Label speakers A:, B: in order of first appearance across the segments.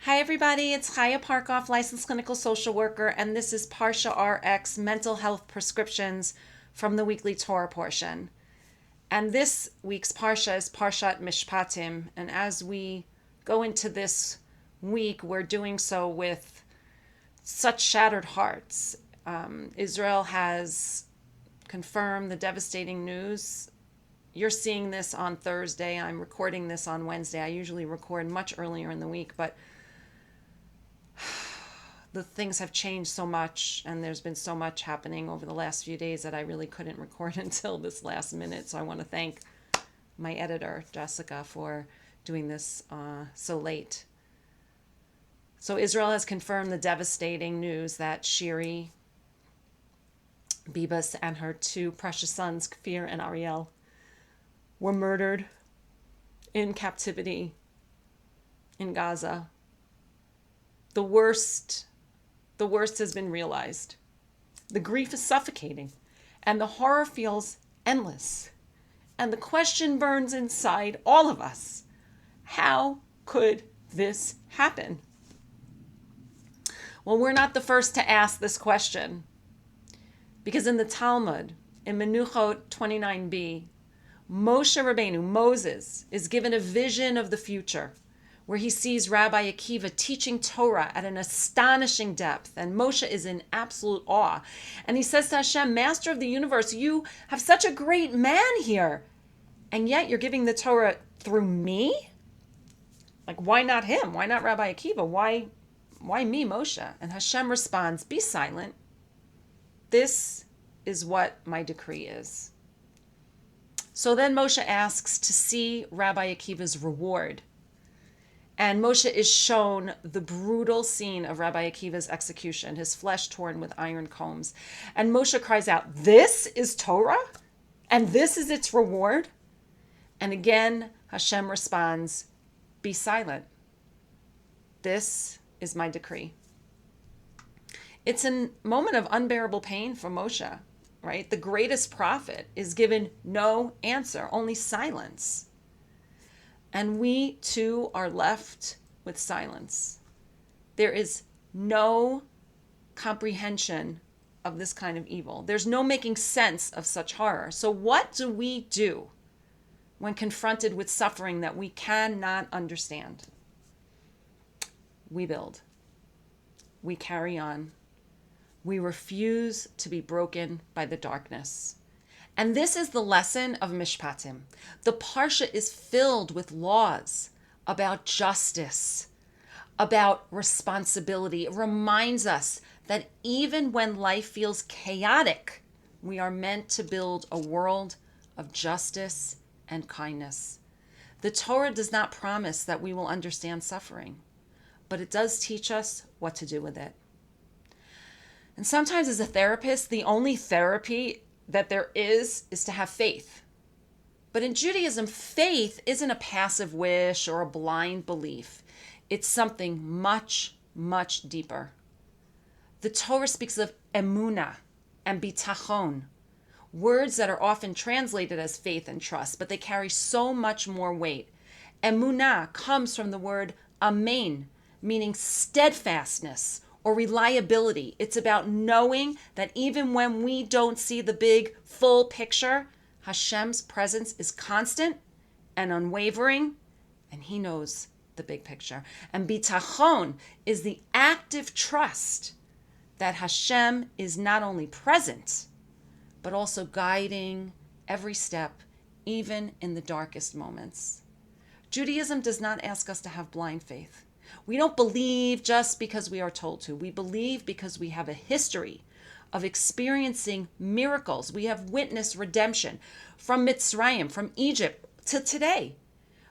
A: Hi, everybody. It's Chaya Parkoff, licensed clinical social worker, and this is ParshaRx mental health prescriptions from the weekly Torah portion. And this week's Parsha is Parshat Mishpatim. And as we go into this week, we're doing so with such shattered hearts. Israel has confirmed the devastating news. You're seeing this on Thursday. I'm recording this on Wednesday. I usually record much earlier in the week, but the things have changed so much and there's been so much happening over the last few days that I really couldn't record until this last minute. So I want to thank my editor, Jessica, for doing this so late. So Israel has confirmed the devastating news that Shiri, Bibas, and her two precious sons, Kfir and Ariel, were murdered in captivity in Gaza. The worst has been realized. The grief is suffocating, and the horror feels endless. And the question burns inside all of us. How could this happen? Well, we're not the first to ask this question, because in the Talmud, in Menuchot 29b, Moshe Rabbeinu, Moses, is given a vision of the future, where he sees Rabbi Akiva teaching Torah at an astonishing depth. And Moshe is in absolute awe. And he says to Hashem, Master of the universe, you have such a great man here. And yet you're giving the Torah through me? Like, why not him? Why not Rabbi Akiva? Why me, Moshe? And Hashem responds, be silent. This is what my decree is. So then Moshe asks to see Rabbi Akiva's reward. And Moshe is shown the brutal scene of Rabbi Akiva's execution, his flesh torn with iron combs. And Moshe cries out, this is Torah? And this is its reward? And again, Hashem responds, be silent. This is my decree. It's a moment of unbearable pain for Moshe, right? The greatest prophet is given no answer, only silence. And we too are left with silence. There is no comprehension of this kind of evil. There's no making sense of such horror. So what do we do when confronted with suffering that we cannot understand? We build. We carry on. We refuse to be broken by the darkness. And this is the lesson of Mishpatim. The Parsha is filled with laws about justice, about responsibility. It reminds us that even when life feels chaotic, we are meant to build a world of justice and kindness. The Torah does not promise that we will understand suffering, but it does teach us what to do with it. And sometimes as a therapist, the only therapy that there is to have faith. But in Judaism, faith isn't a passive wish or a blind belief. It's something much, much deeper. The Torah speaks of emunah and bitachon, words that are often translated as faith and trust, but they carry so much more weight. Emunah comes from the word amen, meaning steadfastness or reliability. It's about knowing that even when we don't see the big, full picture, Hashem's presence is constant and unwavering, and he knows the big picture. And bitachon is the active trust that Hashem is not only present, but also guiding every step, even in the darkest moments. Judaism does not ask us to have blind faith. We don't believe just because we are told to. We believe because we have a history of experiencing miracles. We have witnessed redemption from Mitzrayim, from Egypt to today.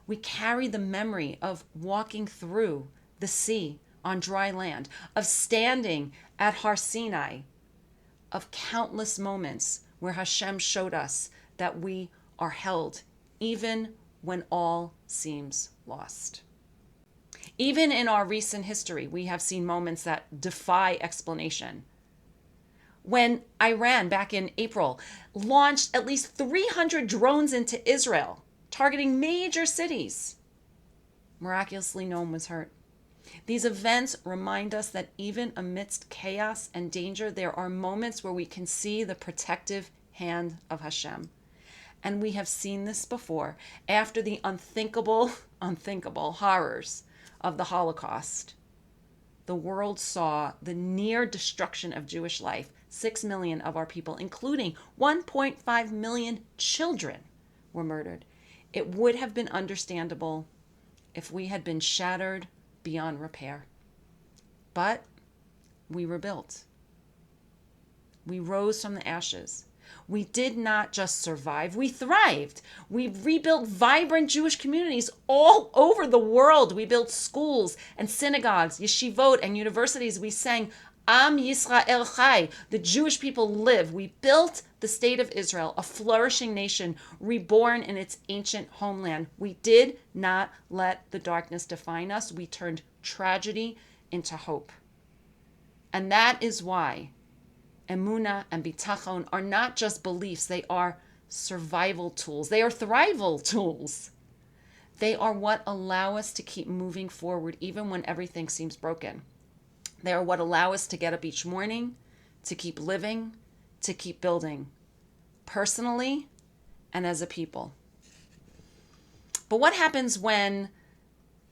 A: We carry the memory of walking through the sea on dry land, of standing at Har Sinai, of countless moments where Hashem showed us that we are held, even when all seems lost. Even in our recent history, we have seen moments that defy explanation. When Iran, back in April, launched at least 300 drones into Israel, targeting major cities, miraculously no one was hurt. These events remind us that even amidst chaos and danger, there are moments where we can see the protective hand of Hashem. And we have seen this before. After the unthinkable horrors of the Holocaust, the world saw the near destruction of Jewish life. 6 million of our people, including 1.5 million children, were murdered. It would have been understandable if we had been shattered beyond repair. But we rebuilt. We rose from the ashes. We did not just survive, we thrived. We rebuilt vibrant Jewish communities all over the world. We built schools and synagogues, yeshivot and universities. We sang Am Yisrael Chai, the Jewish people live. We built the state of Israel, a flourishing nation, reborn in its ancient homeland. We did not let the darkness define us. We turned tragedy into hope. And that is why Emunah and Bitachon are not just beliefs, they are survival tools. They are thrival tools. They are what allow us to keep moving forward even when everything seems broken. They are what allow us to get up each morning, to keep living, to keep building, personally and as a people. But what happens when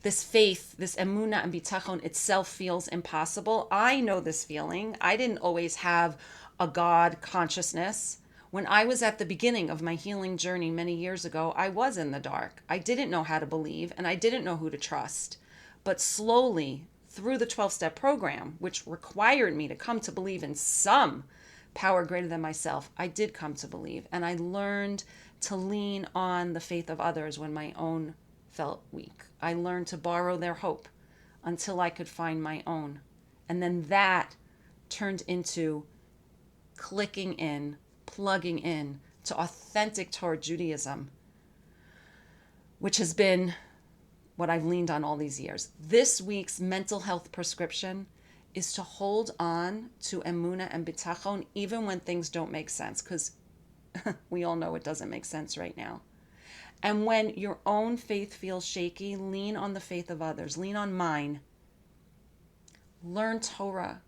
A: this faith, this emunah and bitachon itself feels impossible? I know this feeling. I didn't always have a God consciousness. When I was at the beginning of my healing journey many years ago, I was in the dark. I didn't know how to believe and I didn't know who to trust. But slowly, through the 12-step program, which required me to come to believe in some power greater than myself, I did come to believe. And I learned to lean on the faith of others when my own felt weak. I learned to borrow their hope until I could find my own. And then that turned into clicking in, plugging in to authentic Torah Judaism, which has been what I've leaned on all these years. This week's mental health prescription is to hold on to emunah and bitachon even when things don't make sense, because we all know it doesn't make sense right now. And when your own faith feels shaky, lean on the faith of others. Lean on mine. Learn Torah,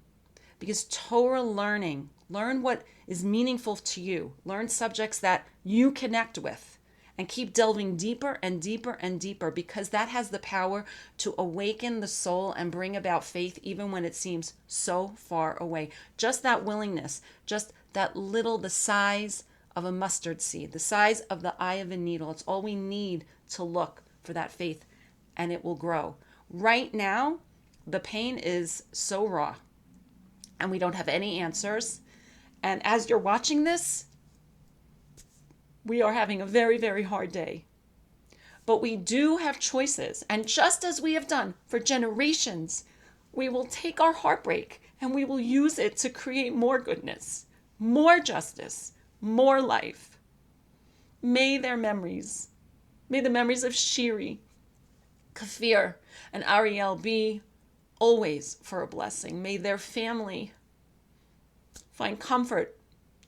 A: because Torah learn what is meaningful to you. Learn subjects that you connect with. And keep delving deeper and deeper and deeper, because that has the power to awaken the soul and bring about faith even when it seems so far away. Just that willingness, just that little, the size of a mustard seed, the size of the eye of a needle. It's all we need to look for that faith, and it will grow. Right now, the pain is so raw, and we don't have any answers. And as you're watching this, we are having a very, very hard day. But we do have choices. And just as we have done for generations, we will take our heartbreak and we will use it to create more goodness, more justice, more life. May the memories of Shiri, Kafir, and Ariel be always for a blessing. May their family find comfort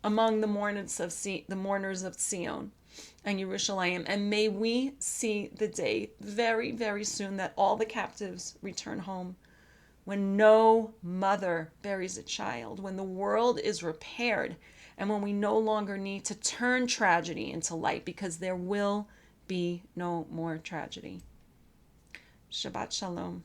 A: among the mourners of Zion and Yerushalayim. And may we see the day very, very soon that all the captives return home, when no mother buries a child, when the world is repaired, and when we no longer need to turn tragedy into light, because there will be no more tragedy. Shabbat Shalom.